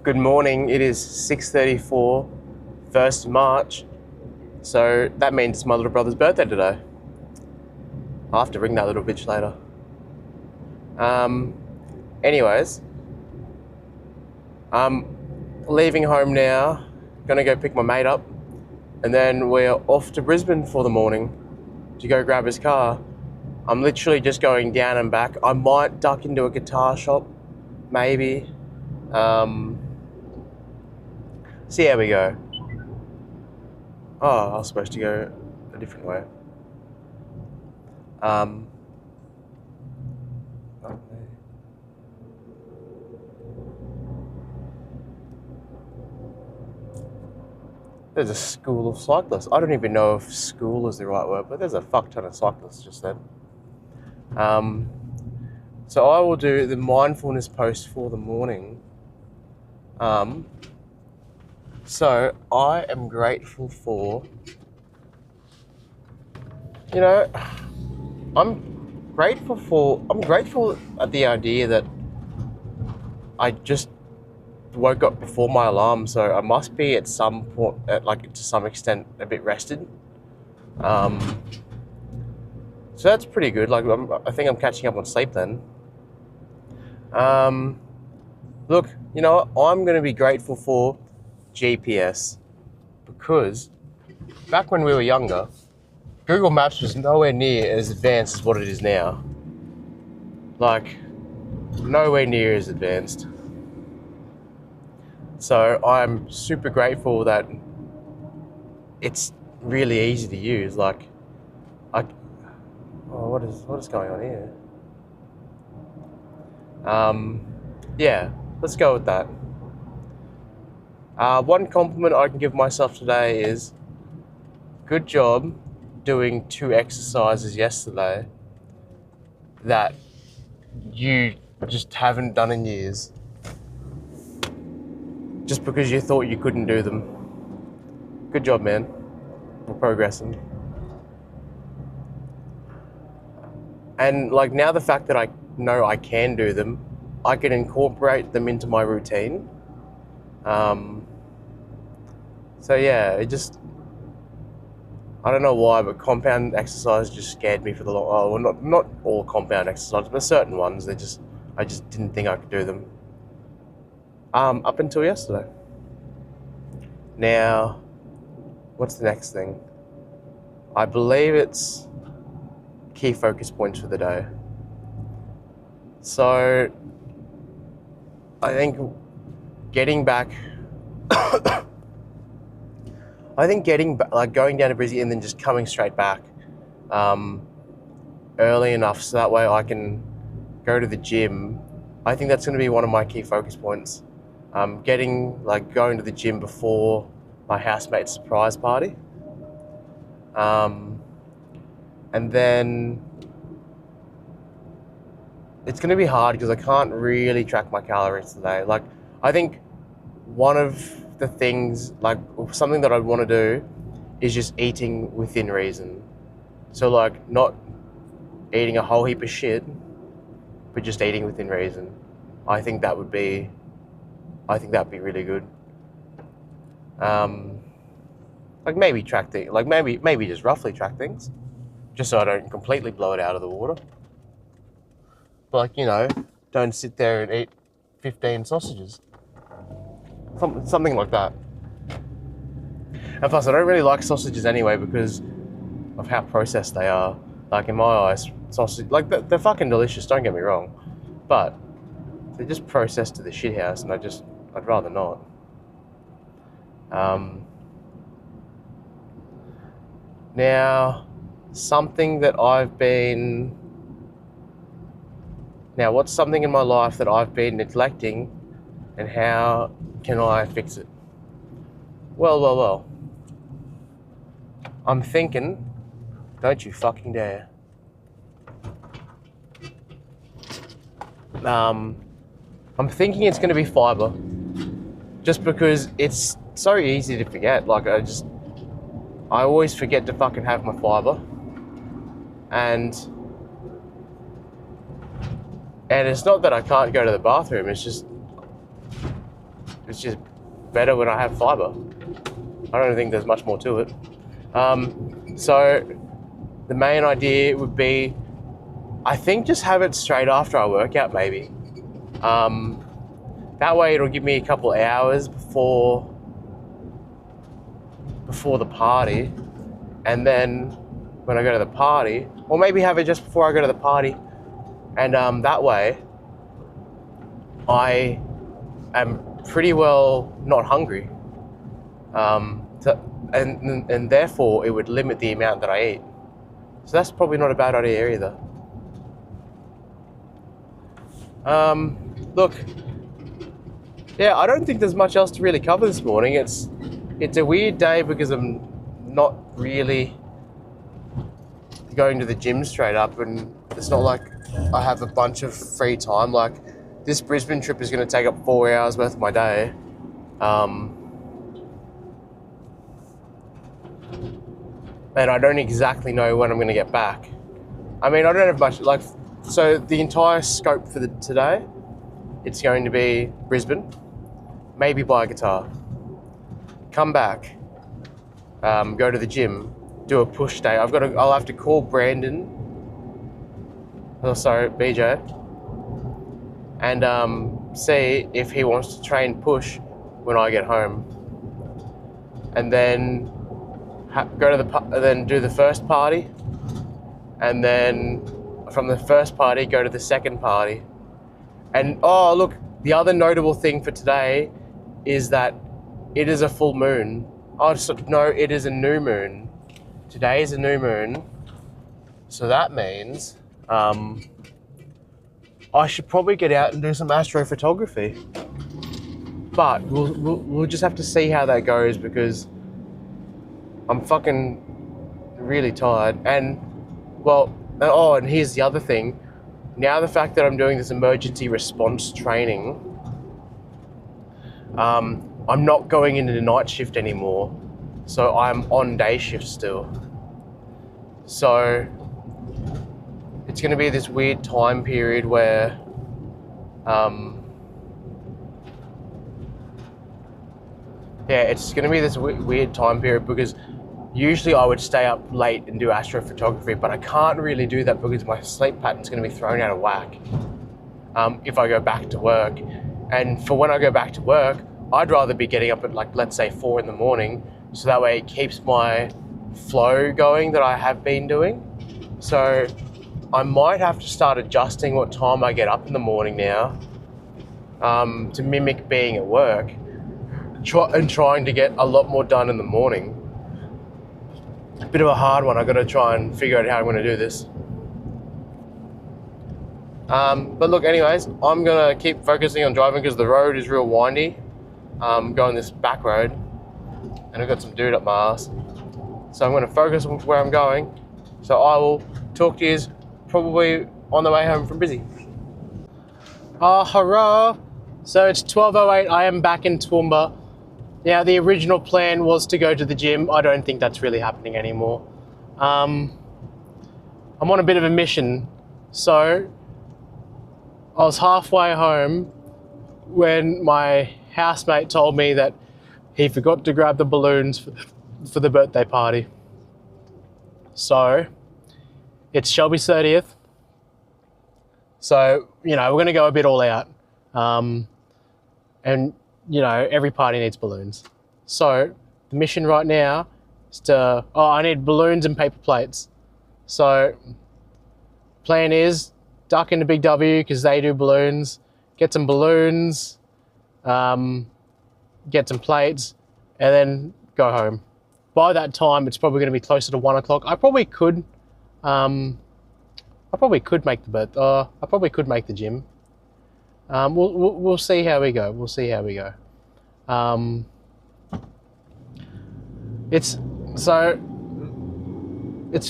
Good morning. It is 6:34, 1st of March. So that means it's my little brother's birthday today. I'll have to ring that little bitch later. Anyways, I'm leaving home now. Gonna go pick my mate up. And then we're off to Brisbane for the morning to go grab his car. I'm literally just going down and back. I might duck into a guitar shop, maybe. See how we go. Oh, I was supposed to go a different way. There's a school of cyclists. I don't even know if school is the right word, but there's a fuck ton of cyclists just then. So I will do the mindfulness post for the morning. So I am grateful for, I'm grateful at the idea that I just woke up before my alarm, so I must be at some point, to some extent, a bit rested. So that's pretty good. I think I'm catching up on sleep then. Look, you know what? I'm going to be grateful for GPS, because back when we were younger, Google Maps was nowhere near as advanced as what it is now. Nowhere near as advanced. So I'm super grateful that it's really easy to use. What is going on here? Yeah, let's go with that. One compliment I can give myself today is, good job doing 2 exercises yesterday that you just haven't done in years, just because you thought you couldn't do them. Good job, man. We're progressing. And now the fact that I know I can do them, I can incorporate them into my routine. So yeah, I don't know why, but compound exercise just scared me for the long. Oh, well, not all compound exercises, but certain ones. I just didn't think I could do them. Up until yesterday. Now, what's the next thing? I believe it's key focus points for the day. So, I think getting back. Going down to Brizzy and then just coming straight back early enough so that way I can go to the gym. I think that's going to be one of my key focus points. Going to the gym before my housemate's surprise party. And then it's going to be hard because I can't really track my calories today. I think one of the things, something that I'd want to do is just eating within reason. So not eating a whole heap of shit, but just eating within reason. I think that'd be really good. Maybe track things, maybe just roughly track things, just so I don't completely blow it out of the water. But don't sit there and eat 15 sausages. Something like that. And plus, I don't really like sausages anyway because of how processed they are. In my eyes, sausage, they're fucking delicious, don't get me wrong, but they're just processed to the shithouse, and I'd rather not. Now, what's something in my life that I've been neglecting, and how can I fix it? Well. I'm thinking, don't you fucking dare. I'm thinking it's going to be fibre, just because it's so easy to forget. I always forget to fucking have my fibre, and it's not that I can't go to the bathroom. It's just it's just better when I have fibre. I don't think there's much more to it. So the main idea would be, I think, just have it straight after I workout maybe. That way it'll give me a couple hours before the party, and then when I go to the party, or maybe have it just before I go to the party, and that way I am pretty well not hungry, and therefore it would limit the amount that I eat. So that's probably not a bad idea either. Look, yeah, I don't think there's much else to really cover this morning. It's a weird day because I'm not really going to the gym straight up, and it's not like I have a bunch of free time. Like, this Brisbane trip is going to take up 4 hours worth of my day. And I don't exactly know when I'm going to get back. I mean, I don't have much, like, so the entire scope for today, it's going to be Brisbane, maybe buy a guitar, come back, go to the gym, do a push day. I'll have to call Brandon, BJ, and see if he wants to train push when I get home, and then then do the first party, and then from the first party go to the second party. And oh look, the other notable thing for today is that it is a full moon. Oh no, it is a new moon. Today is a new moon, so that means I should probably get out and do some astrophotography. But we'll just have to see how that goes, because I'm fucking really tired. And well, and here's the other thing. Now the fact that I'm doing this emergency response training, I'm not going into the night shift anymore, so I'm on day shift still. So it's going to be this weird time period where it's going to be this weird time period, because usually I would stay up late and do astrophotography, but I can't really do that because my sleep pattern's going to be thrown out of whack if I go back to work. And for when I go back to work, I'd rather be getting up at, like, let's say 4 in the morning, so that way it keeps my flow going that I have been doing. So I might have to start adjusting what time I get up in the morning now to mimic being at work, trying to get a lot more done in the morning. A bit of a hard one. I've got to try and figure out how I'm going to do this. But look, anyways, I'm going to keep focusing on driving because the road is real windy. Going this back road, and I've got some dude up my ass. So I'm going to focus on where I'm going. So I will talk to you probably on the way home from Busy. Hurrah! So it's 12:08. I am back in Toowoomba. Now, the original plan was to go to the gym. I don't think that's really happening anymore. I'm on a bit of a mission. So I was halfway home when my housemate told me that he forgot to grab the balloons for the birthday party. So it's Shelby's 30th. So, you know, we're going to go a bit all out. And, you know, every party needs balloons. So the mission right now is I need balloons and paper plates. So plan is duck into Big W because they do balloons, get some balloons, get some plates, and then go home. By that time, it's probably going to be closer to 1 o'clock. I probably could make I probably could make the gym. We'll see how we go. We'll see how we go. It's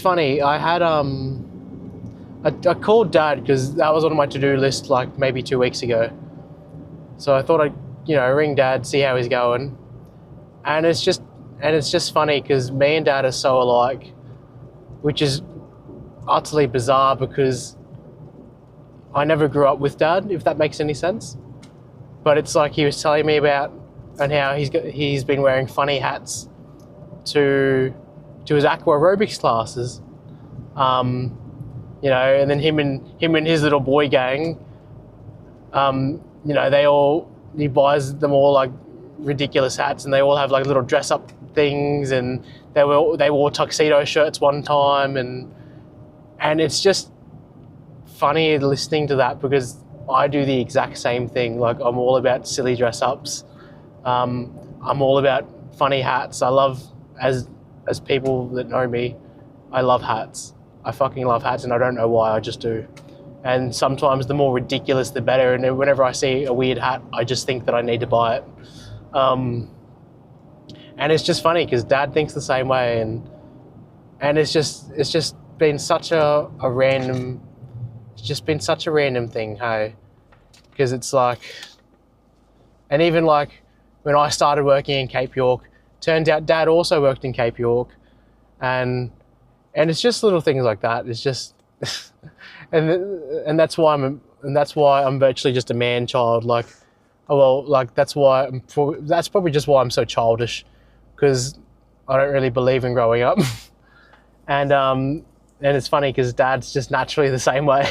funny. I had I called Dad because that was on my to-do list like maybe 2 weeks ago. So I thought I'd ring Dad, see how he's going, and it's just funny because me and Dad are so alike, which is utterly bizarre because I never grew up with Dad, if that makes any sense. But it's like he was telling me about and how he's been wearing funny hats to his aqua aerobics classes. You know, and then him and his little boy gang, you know, he buys them all like ridiculous hats, and they all have like little dress up things, and they wore tuxedo shirts one time, and it's just funny listening to that, because I do the exact same thing. Like, I'm all about silly dress ups. I'm all about funny hats. I love, as people that know me, I love hats. I fucking love hats, and I don't know why, I just do. And sometimes the more ridiculous, the better. And whenever I see a weird hat, I just think that I need to buy it. And it's just funny because Dad thinks the same way, and it's just been such a random. It's just been such a random thing, hey? Because it's like, and even like when I started working in Cape York, turns out Dad also worked in Cape York, and it's just little things like that. It's just, and that's why I'm virtually just a man child. Like, oh well, like that's probably just why I'm so childish, because I don't really believe in growing up, and it's funny because Dad's just naturally the same way.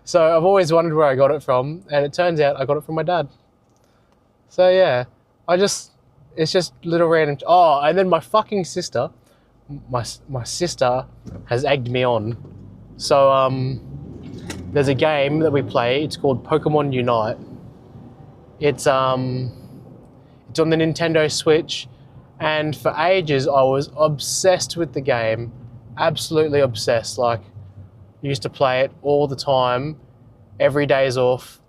So I've always wondered where I got it from, and it turns out I got it from my dad. So yeah, it's just little random. Oh, and then my fucking sister, my sister has egged me on. So there's a game that we play. It's called Pokemon Unite. It's on the Nintendo Switch, and for ages I was obsessed with the game, absolutely obsessed. Like, used to play it all the time, every day's off,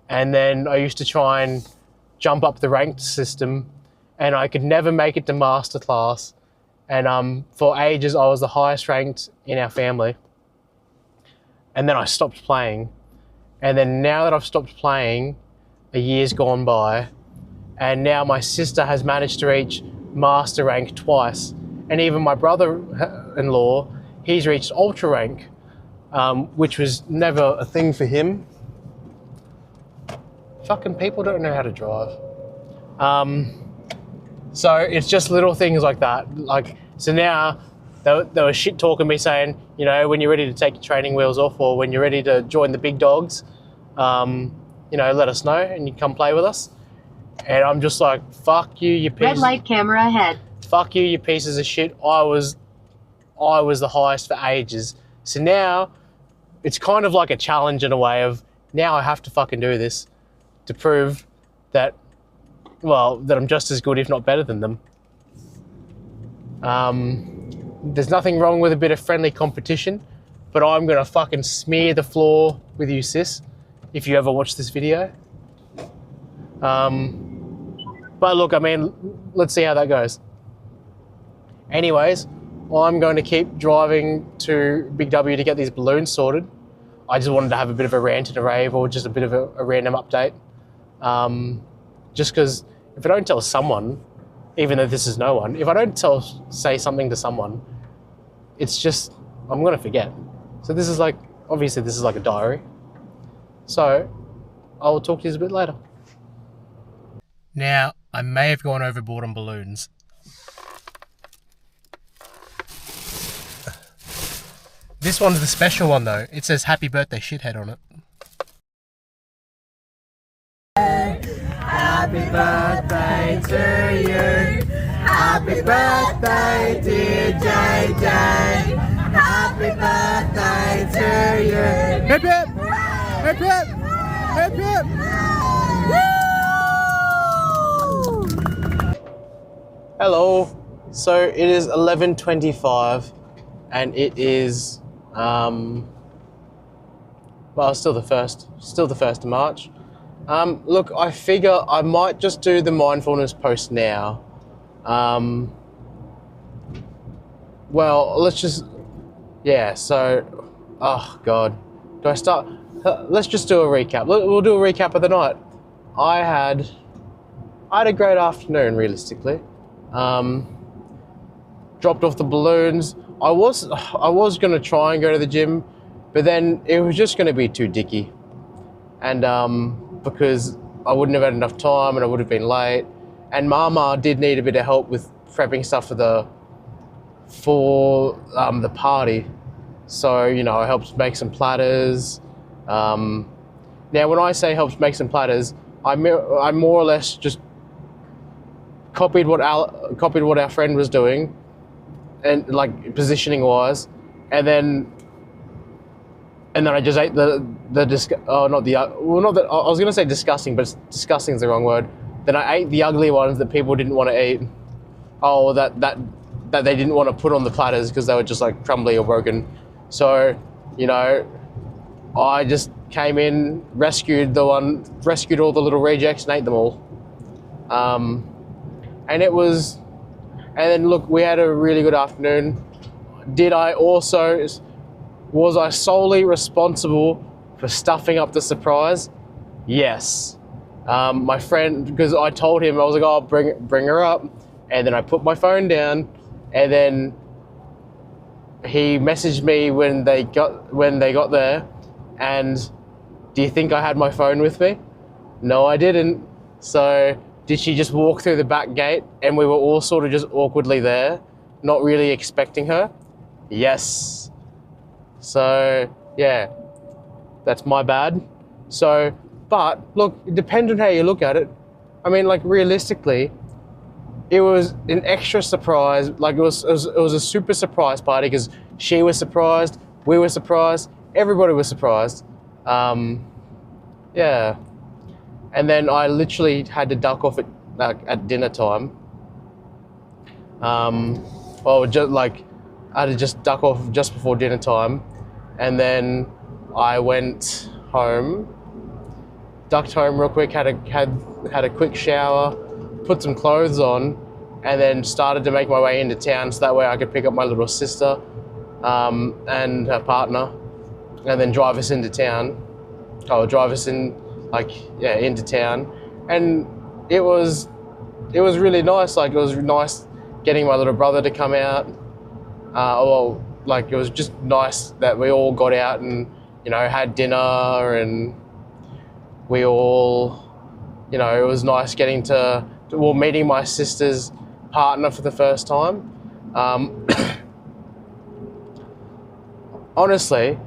and then I used to try and jump up the ranked system, and I could never make it to master class. And for ages I was the highest ranked in our family, and then I stopped playing. And then now that I've stopped playing, a year's gone by, and now my sister has managed to reach master rank twice, and even my brother-in-law, he's reached ultra rank, which was never a thing for him. Fucking people don't know how to drive. So it's just little things like that. Like, so now they were shit talking me, saying, you know, when you're ready to take your training wheels off, or when you're ready to join the big dogs, you know, let us know and you come play with us. And I'm just like, fuck you, you pieces. Red light, camera ahead. Fuck you, you pieces of shit. I was the highest for ages. So now it's kind of like a challenge in a way of, now I have to fucking do this to prove that, well, that I'm just as good, if not better than them. There's nothing wrong with a bit of friendly competition, but I'm gonna fucking smear the floor with you, sis, if you ever watch this video. But look, I mean, let's see how that goes. Anyways, I'm going to keep driving to Big W to get these balloons sorted. I just wanted to have a bit of a rant and a rave, or just a bit of a random update. Just because if I don't tell someone, even though this is no one, if I don't say something to someone, it's just, I'm going to forget. So this is like, obviously this is like a diary. So I'll talk to you a bit later. Now, I may have gone overboard on balloons. This one's the special one though. It says happy birthday shithead on it. Happy birthday to you. Happy birthday dear JJ. Happy birthday to you. Hip hip! Hip hip! Hip hip! Hello. So it is 11:25 and it is well, still the 1st of March. Look, I figure I might just do the mindfulness post now. Well, let's just, yeah, so, oh God, do I start? Let's just do a recap. We'll do a recap of the night. I had a great afternoon, realistically. Dropped off the balloons. I was going to try and go to the gym, but then it was just going to be too dicky. And because I wouldn't have had enough time and I would have been late. and Mama did need a bit of help with prepping stuff for the party. So, you know, I helped make some platters. Now, when I say helped make some platters, I more or less just copied what our friend was doing, and like positioning wise, and then I just ate not that I was gonna say disgusting, but disgusting is the wrong word. Then I ate the ugly ones that people didn't want to eat. Oh, that they didn't want to put on the platters because they were just like crumbly or broken. So, you know, I just came in, rescued all the little rejects and ate them all. And then look, we had a really good afternoon. Was I solely responsible for stuffing up the surprise? Yes. My friend, because I told him, I was like, oh, bring her up. And then I put my phone down, and then he messaged me when they got there. And do you think I had my phone with me? No, I didn't. So did she just walk through the back gate and we were all sort of just awkwardly there, not really expecting her? Yes. So yeah, that's my bad. So, but look, it depends on how you look at it. I mean, like realistically, it was an extra surprise. Like it was a super surprise party because she was surprised, we were surprised, everybody was surprised. Yeah. And then I literally had to duck off at dinner time. I had to just duck off just before dinner time, and then I went home, ducked home real quick, had a quick shower, put some clothes on, and then started to make my way into town so that way I could pick up my little sister and her partner, and then drive us into town. Into town, and it was really nice. Like it was nice getting my little brother to come out. It was just nice that we all got out and, you know, had dinner, and we all, you know, it was nice meeting my sister's partner for the first time. Honestly,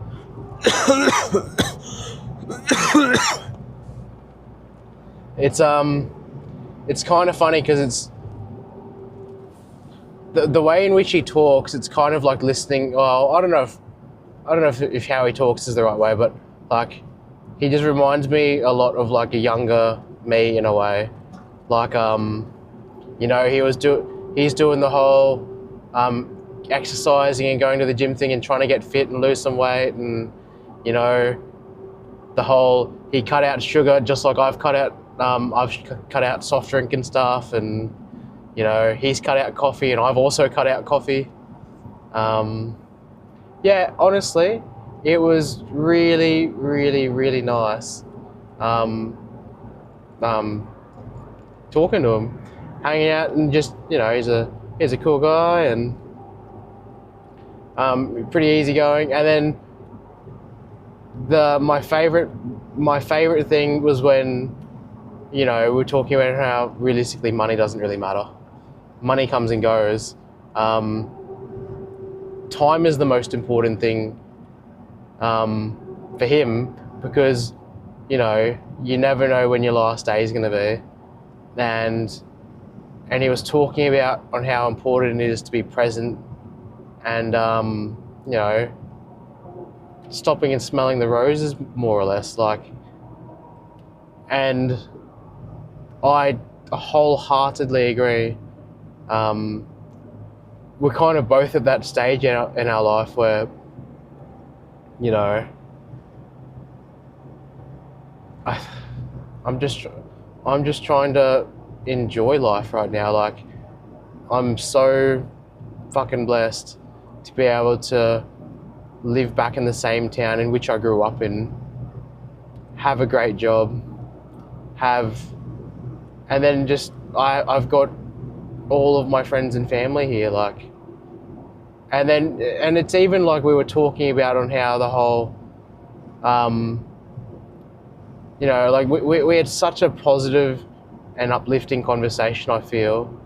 it's kind of funny because it's the way in which he talks. It's kind of like listening. Well, I don't know if how he talks is the right way, but like he just reminds me a lot of like a younger me in a way. Like you know, he's doing the whole exercising and going to the gym thing and trying to get fit and lose some weight, and you know, he cut out sugar just like I've cut out soft drink and stuff, and you know, he's cut out coffee and I've also cut out coffee. Yeah, honestly, it was really, really, really nice talking to him, hanging out, and just, you know, he's a cool guy and pretty easygoing. And then my favorite thing was when, you know, we were talking about how realistically money doesn't really matter. Money comes and goes. Time is the most important thing for him, because, you know, you never know when your last day is going to be. And he was talking about on how important it is to be present and, you know, stopping and smelling the roses, more or less, like. And I wholeheartedly agree. We're kind of both at that stage in our life where, you know, I'm just trying to enjoy life right now. Like, I'm so fucking blessed to be able to live back in the same town in which I grew up in, have a great job, and then just I've got all of my friends and family here, like, and it's even like we were talking about on how the whole, you know, like we had such a positive and uplifting conversation, I feel.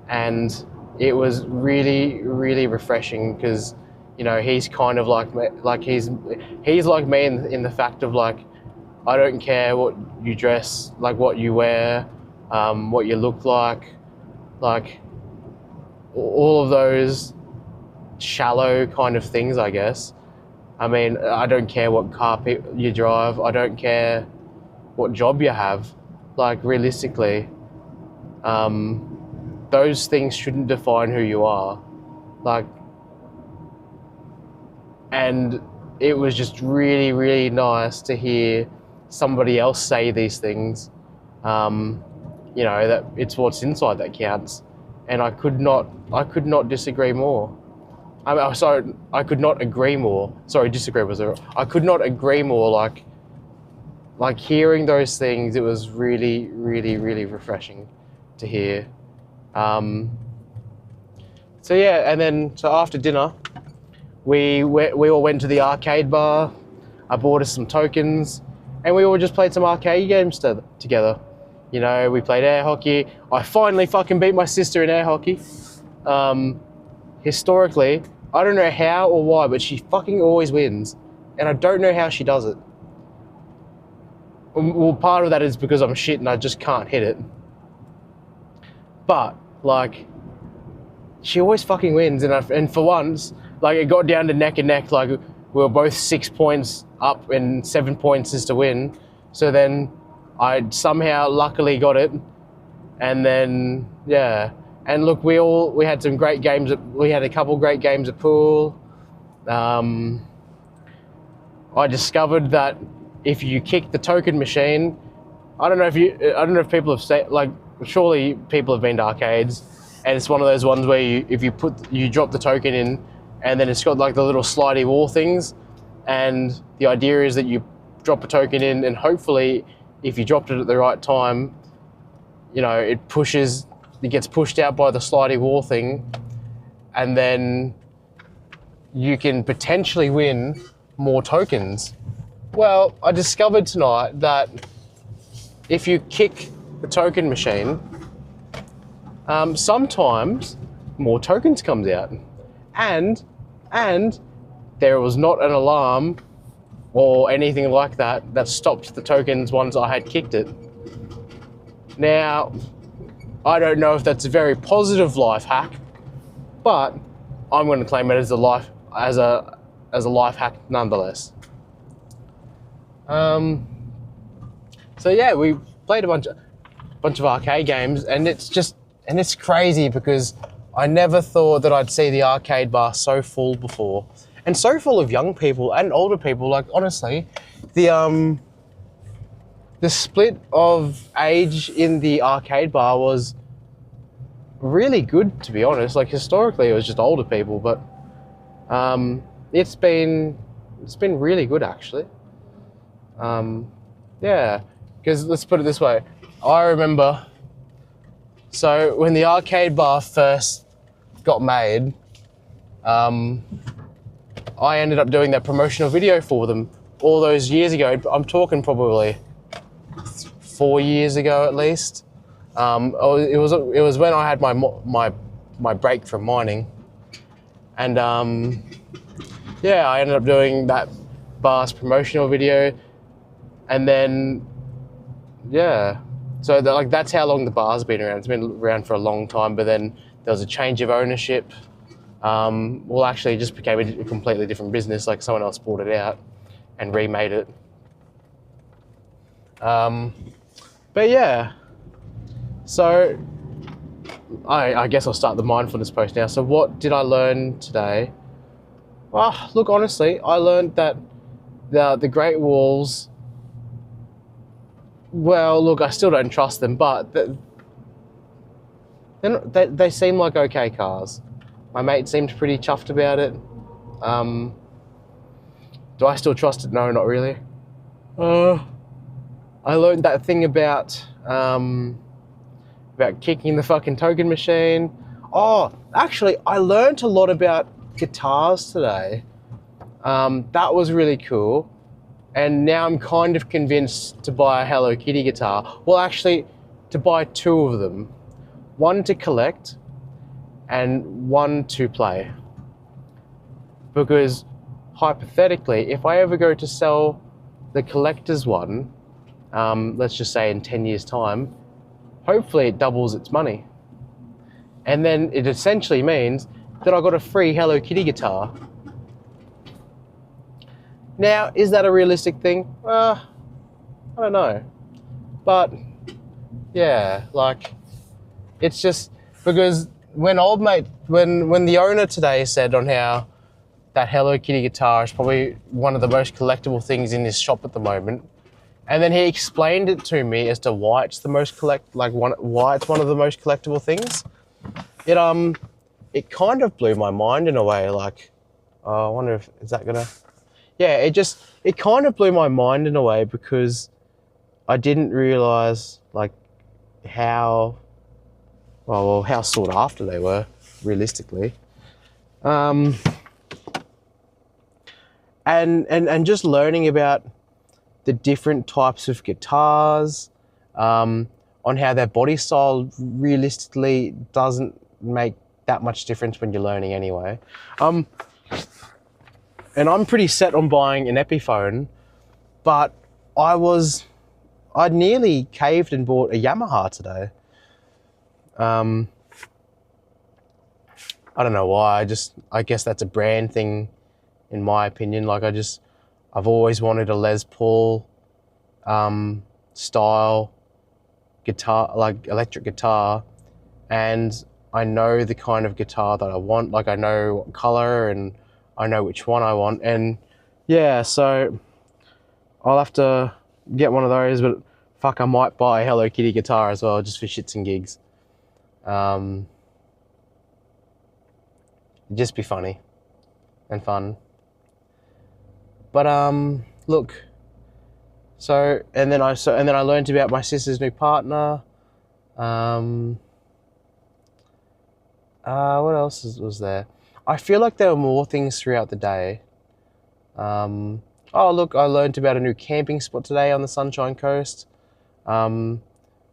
And it was really, really refreshing because, you know, he's kind of like me, like he's like me in the fact of like, I don't care what you dress, like what you wear, what you look like all of those shallow kind of things, I guess. I mean, I don't care what car you drive. I don't care what job you have. Like, realistically, those things shouldn't define who you are. Like, and it was just really, really nice to hear somebody else say these things. You know, that it's what's inside that counts. And I could not disagree more. I could not agree more. Sorry, disagree was there. I could not agree more. Like hearing those things, it was really, really, really refreshing to hear. So yeah, and then so after dinner, we all went to the arcade bar. I bought us some tokens, and we all just played some arcade games together. You know, we played air hockey. I finally fucking beat my sister in air hockey. Historically, I don't know how or why, but she fucking always wins. And I don't know how she does it. Well, part of that is because I'm shit and I just can't hit it. But, like, she always fucking wins. And for once, like, it got down to neck and neck. Like, we were both 6 points up and 7 points is to win. So then I somehow luckily got it. And then, yeah. And look, we had some great games. We had a couple great games of pool. I discovered that if you kick the token machine, I don't know if people have said, like, surely people have been to arcades, and it's one of those ones where you drop the token in, and then it's got like the little slidey wall things, and the idea is that you drop a token in, and hopefully, if you dropped it at the right time, you know, it gets pushed out by the slidey wall thing, and then you can potentially win more tokens. Well, I discovered tonight that if you kick the token machine, sometimes more tokens comes out. And there was not an alarm or anything like that stopped the tokens once I had kicked it. Now, I don't know if that's a very positive life hack, but I'm going to claim it as a life hack nonetheless. So yeah, we played a bunch of arcade games, and it's crazy because I never thought that I'd see the arcade bar so full before, and so full of young people and older people. Like, honestly, the split of age in the arcade bar was really good, to be honest. Like, historically it was just older people, but it's been really good, actually. Yeah, because let's put it this way. I remember, so when the arcade bar first got made, I ended up doing that promotional video for them all those years ago. I'm talking probably 4 years ago at least. It was when I had my break from mining, and yeah, I ended up doing that bar's promotional video, and then yeah, so that's how long the bar's been around. It's been around for a long time, but then there was a change of ownership. Well, actually, it just became a completely different business. Like, someone else bought it out and remade it. But yeah, so I guess I'll start the mindfulness post now. So what did I learn today? Well, look, honestly, I learned that the Great Walls, well, look, I still don't trust them, but they seem like okay cars. My mate seemed pretty chuffed about it. Do I still trust it? No, not really. I learned that thing about kicking the fucking token machine. Oh, actually, I learned a lot about guitars today. That was really cool. And now I'm kind of convinced to buy a Hello Kitty guitar. Well, actually, to buy 2 of them, one to collect and one to play. Because hypothetically, if I ever go to sell the collector's one, let's just say in 10 years' time, hopefully it doubles its money. And then it essentially means that I got a free Hello Kitty guitar. Now, is that a realistic thing? I don't know. But yeah, like, it's just because when the owner today said on how that Hello Kitty guitar is probably one of the most collectible things in this shop at the moment, and then he explained it to me as to why it's one of the most collectible things. It kind of blew my mind in a way. Like, I wonder if is that gonna. Yeah, it kind of blew my mind in a way because I didn't realize like how sought after they were realistically. And just learning about the different types of guitars, on how their body style realistically doesn't make that much difference when you're learning anyway. And I'm pretty set on buying an Epiphone, but I nearly caved and bought a Yamaha today. I don't know why. I guess that's a brand thing, in my opinion. Like I've always wanted a Les Paul style guitar, like electric guitar, and I know the kind of guitar that I want. Like I know what color and I know which one I want, and yeah, so I'll have to get one of those. But fuck, I might buy a Hello Kitty guitar as well, just for shits and gigs. It'd just be funny and fun. But look. So and then I learned about my sister's new partner. What else was there? I feel like there were more things throughout the day. Oh look, I learned about a new camping spot today on the Sunshine Coast. Me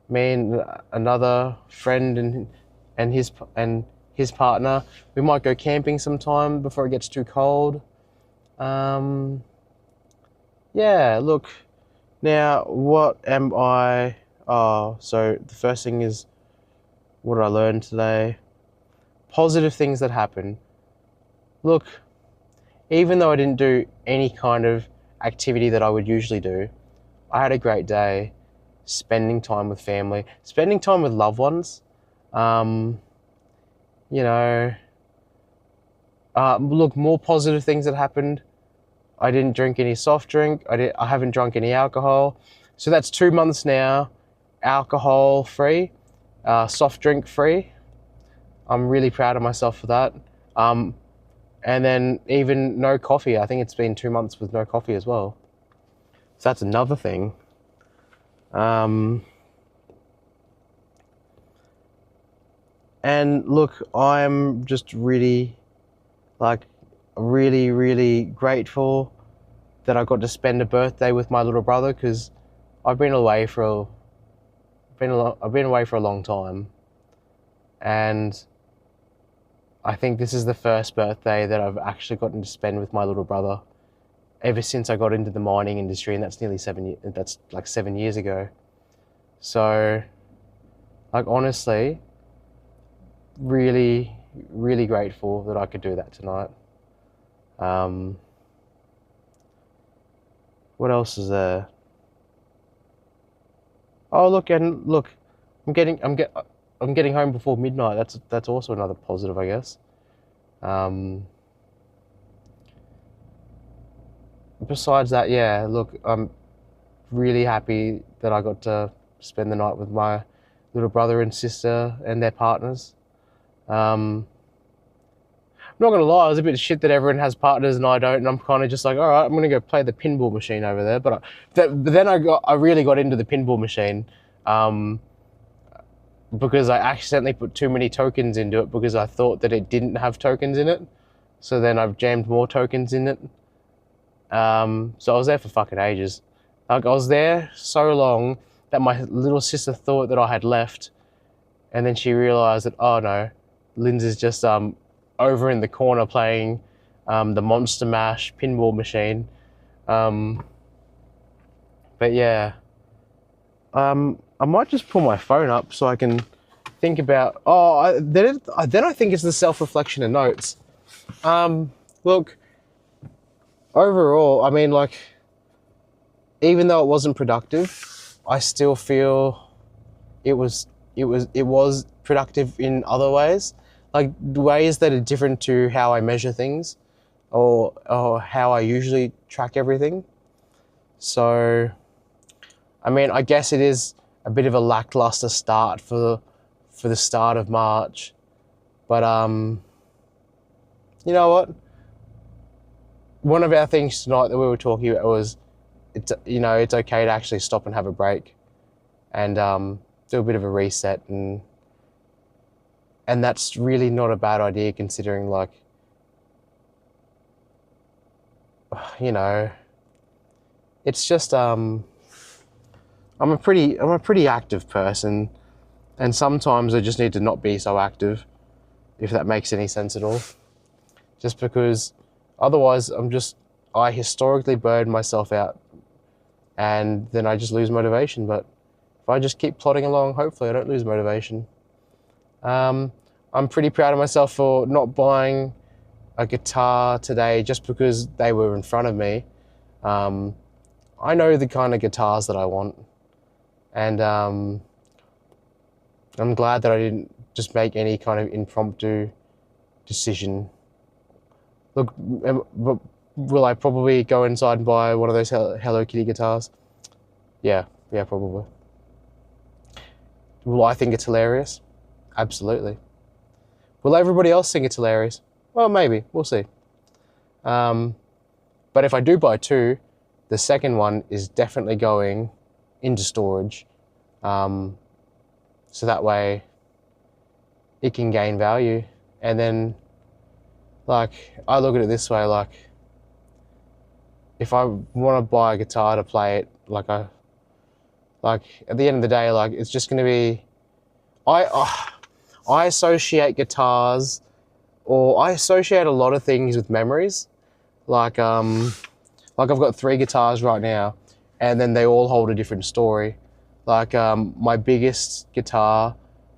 and another friend and his partner, we might go camping sometime before it gets too cold. Yeah, look. Now, what am I? Oh, so the first thing is, what did I learn today? Positive things that happen. Look, even though I didn't do any kind of activity that I would usually do, I had a great day spending time with family, spending time with loved ones. Look, more positive things that happened. I didn't drink any soft drink. I haven't drunk any alcohol. So that's 2 months now, alcohol free, soft drink free. I'm really proud of myself for that. And then even no coffee. I think it's been 2 months with no coffee as well. So that's another thing. And look, I'm just really grateful that I got to spend a birthday with my little brother, because I've been away for a long time, and I think this is the first birthday that I've actually gotten to spend with my little brother ever since I got into the mining industry, and that's nearly 7 years. That's like 7 years ago. So, like, honestly, really, really grateful that I could do that tonight. What else is there? Oh, look, I'm getting home before midnight. That's also another positive, I guess. Besides that, yeah, look, I'm really happy that I got to spend the night with my little brother and sister and their partners. I'm not gonna lie, I was a bit of shit that everyone has partners and I don't, and I'm kind of just like, all right, I'm gonna go play the pinball machine over there. But then I really got into the pinball machine, because I accidentally put too many tokens into it because I thought that it didn't have tokens in it. So then I've jammed more tokens in it. So I was there for fucking ages. Like, I was there so long that my little sister thought that I had left, and then she realised that, oh no, Lindsay's just over in the corner playing the Monster Mash pinball machine. But yeah, I might just pull my phone up so I can think about. Then I think it's the self-reflection and notes. Look, overall, I mean, like, even though it wasn't productive, I still feel it was productive in other ways, like ways that are different to how I measure things, or how I usually track everything. So, I mean, I guess it is a bit of a lackluster start for the start of March, but you know what? One of our things tonight that we were talking about was, it's okay to actually stop and have a break, and do a bit of a reset, and that's really not a bad idea, considering, like, it's just I'm a pretty active person, and sometimes I just need to not be so active, if that makes any sense at all. Just because otherwise I historically burn myself out, and then I just lose motivation. But if I just keep plodding along, hopefully I don't lose motivation. I'm pretty proud of myself for not buying a guitar today just because they were in front of me. I know the kind of guitars that I want, and I'm glad that I didn't just make any kind of impromptu decision. Look, will I probably go inside and buy one of those Hello Kitty guitars? Yeah, probably. Will I think it's hilarious? Absolutely. Will everybody else think it's hilarious? Well, maybe. We'll see. But if I do buy two, the second one is definitely going into storage. So that way it can gain value. And then, like, I look at it this way, like, if I want to buy a guitar to play it, like at the end of the day, like, it's just going to be, I associate guitars, or I associate a lot of things with memories. Like I've got 3 guitars right now, and then they all hold a different story. Like my biggest guitar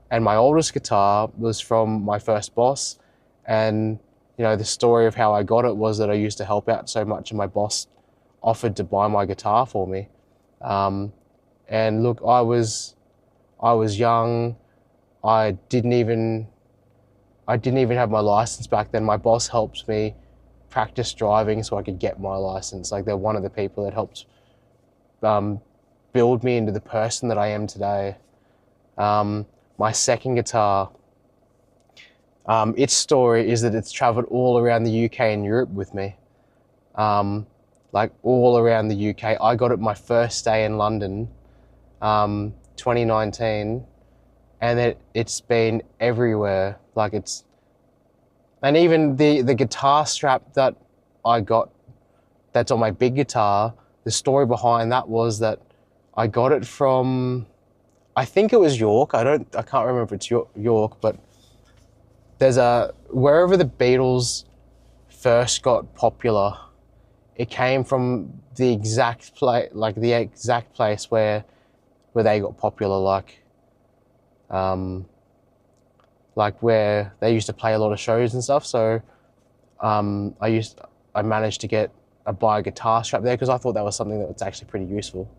and my oldest guitar was from my first boss, and the story of how I got it was that I used to help out so much, and my boss offered to buy my guitar for me. And look, I was young. I didn't even have my license back then. My boss helped me practice driving so I could get my license. Like, they're one of the people that helped build me into the person that I am today. My second guitar, its story is that it's traveled all around the UK and Europe with me. Like, all around the UK. I got it my first day in London, 2019, and it's been everywhere. Like, and even the guitar strap that I got, that's on my big guitar, the story behind that was that I got it from, I think it was York. I can't remember if it's York, but there's wherever the Beatles first got popular, it came from the exact place, where they got popular, like where they used to play a lot of shows and stuff. So I managed to buy a guitar strap there, because I thought that was something that was actually pretty useful.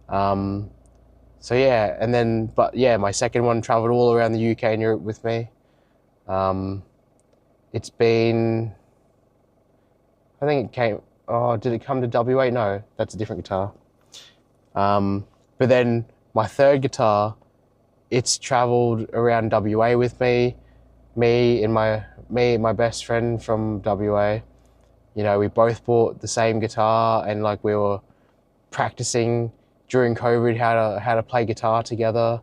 So yeah, my second one traveled all around the UK and Europe with me. It's been, I think it came, did it come to WA? No, that's a different guitar. But then my third guitar, it's traveled around WA with me. Me and my best friend from WA, we both bought the same guitar, and like, we were practicing during COVID how to play guitar together,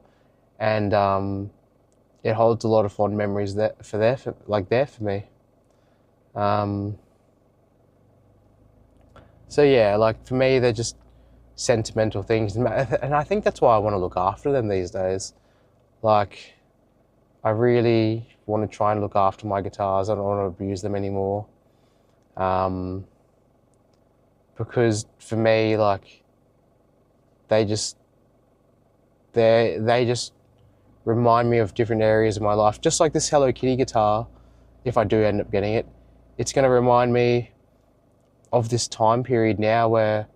and it holds a lot of fond memories there for me. So yeah, like, for me, they're just sentimental things, and I think that's why I want to look after them these days. Like, I really want to try and look after my guitars. I don't want to abuse them anymore. Because for me, like, they just remind me of different areas of my life. Just like this Hello Kitty guitar, if I do end up getting it, it's going to remind me of this time period now where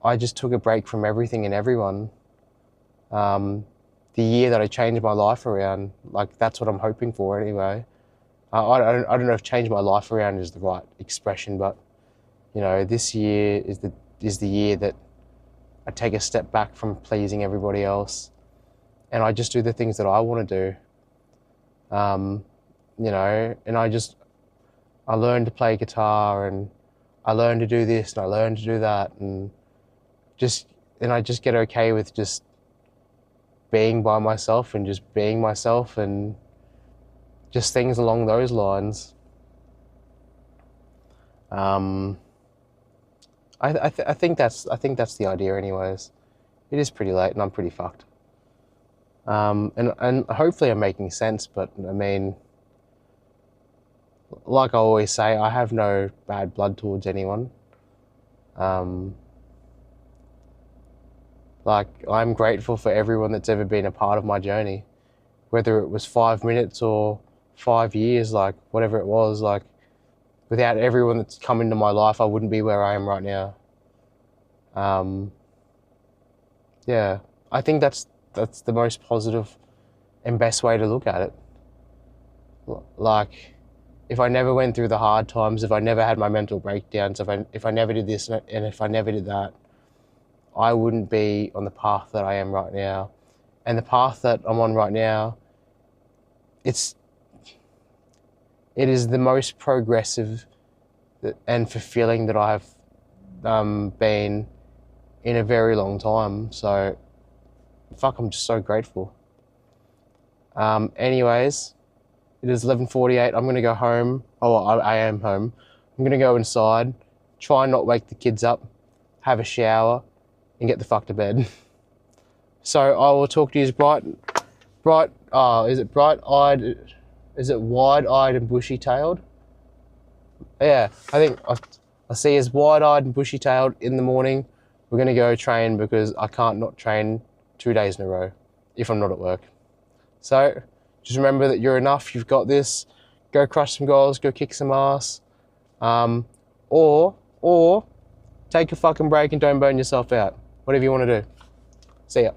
I just took a break from everything and everyone. The year that I changed my life around, like, that's what I'm hoping for anyway. I don't know if change my life around is the right expression, but you know, this year is the year that I take a step back from pleasing everybody else, and I just do the things that I want to do. You know, and I learned to play guitar, and I learned to do this, and I learned to do that, and I just get okay with just being by myself and just being myself, and just things along those lines. I think that's the idea anyways. It is pretty late and I'm pretty fucked. And hopefully I'm making sense, but I mean, like I always say, I have no bad blood towards anyone. Like, I'm grateful for everyone that's ever been a part of my journey, whether it was 5 minutes or 5 years, like whatever it was. Like, without everyone that's come into my life, I wouldn't be where I am right now. Yeah, I think that's the most positive and best way to look at it. Like, if I never went through the hard times, if I never had my mental breakdowns, if I never did this and if I never did that, I wouldn't be on the path that I am right now. And the path that I'm on right now, it is the most progressive and fulfilling that I've been in a very long time. So, fuck, I'm just so grateful. Anyways, it is 11:48. I'm gonna go home. Oh, I am home. I'm gonna go inside, try and not wake the kids up, have a shower, and get the fuck to bed. So I will talk to you is it bright-eyed? Is it wide-eyed and bushy-tailed? Yeah, I think I see as wide-eyed and bushy-tailed in the morning. We're gonna go train because I can't not train 2 days in a row if I'm not at work. So just remember that you're enough. You've got this. Go crush some goals. Go kick some ass. Or take a fucking break and don't burn yourself out. Whatever you want to do. See ya.